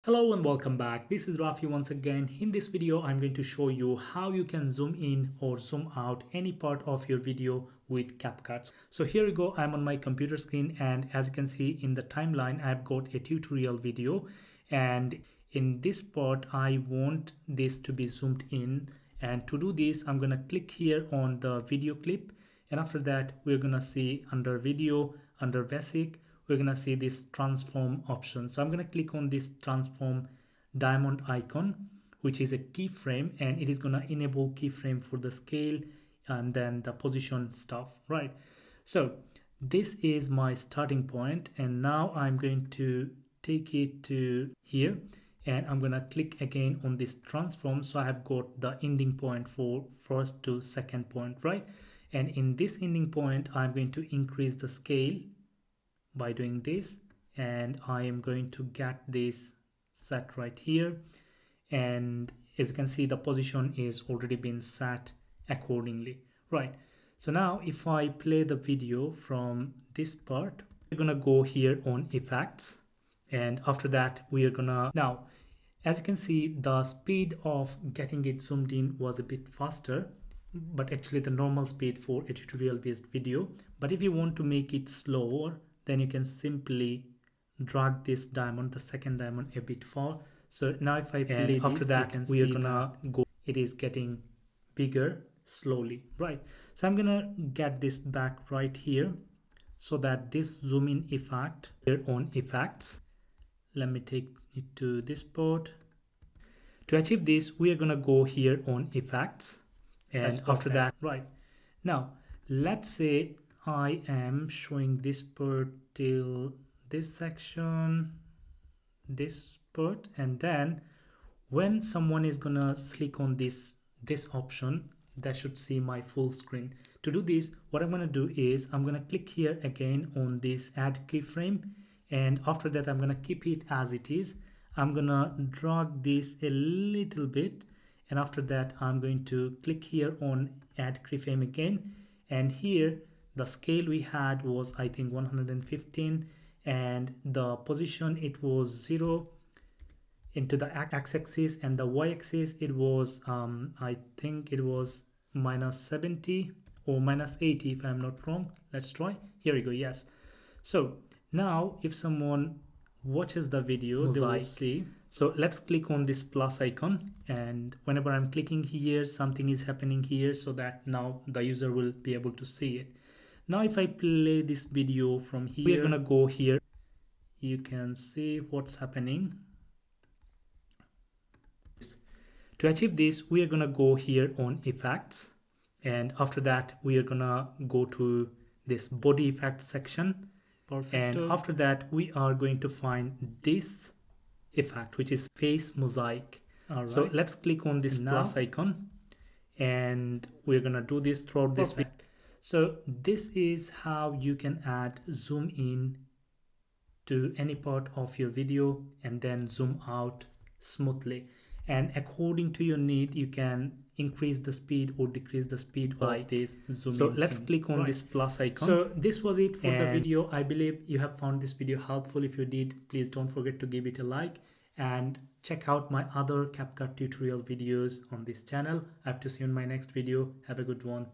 Hello and welcome back. This is Rafy once again. In this video, I'm going to show you how you can zoom in or zoom out any part of your video with CapCut. So here we go. I'm on my computer screen, and as you can see in the timeline, I've got a tutorial video, and in this part, I want this to be zoomed in. And to do this, I'm going to click here on the video clip. And after that, we're going to see under video, under basic, we're gonna see this transform option. So I'm gonna click on this transform diamond icon, which is a keyframe, and it is gonna enable keyframe for the scale and then the position stuff, right? So this is my starting point, and now I'm going to take it to here, and I'm gonna click again on this transform. So I have got the ending point for first to second point, right? And in this ending point, I'm going to increase the scale by doing this, and I am going to get this set right here, and as you can see the position is already been set accordingly, right? So now if I play the video from this part, we're gonna go here on effects, and after that we are gonna now, as you can see, the speed of getting it zoomed in was a bit faster, but actually the normal speed for a tutorial based video. But if you want to make it slower, then you can simply drag this diamond, the second diamond, a bit far. So now if I play this, after that we are gonna go, it is getting bigger slowly, right? So I'm gonna get this back right here, so that this zoom in effect here on effects, let me take it to this part. To achieve this, we are gonna go here on effects, and after that, right now, let's say I am showing this part till this section, this part, and then when someone is gonna click on this option, that should see my full screen. To do this, what I'm gonna do is I'm gonna click here again on this add keyframe, and after that I'm gonna keep it as it is. I'm gonna drag this a little bit, and after that I'm going to click here on add keyframe again, and here the scale we had was, I think, 115, and the position, it was 0 into the x-axis, and the y-axis, it was I think it was -70 or -80 if I'm not wrong. Let's try. Here we go. Yes. So now if someone watches the video, they will see. So let's click on this plus icon, and whenever I'm clicking here, something is happening here, so that now the user will be able to see it. Now if I play this video from here, we're gonna go here. You can see what's happening. To achieve this, we are gonna go here on effects, and after that we are gonna go to this body effect section. Perfect. And after that we are going to find this effect, which is face mosaic. All right. So let's click on this plus icon, and we're gonna do this throughout this video. So this is how you can add zoom in to any part of your video and then zoom out smoothly. And according to your need, you can increase the speed or decrease the speed of this zoom in. So let's click on this plus icon. So this was it for the video. I believe you have found this video helpful. If you did, please don't forget to give it a like, and check out my other CapCut tutorial videos on this channel. I have to see you in my next video. Have a good one.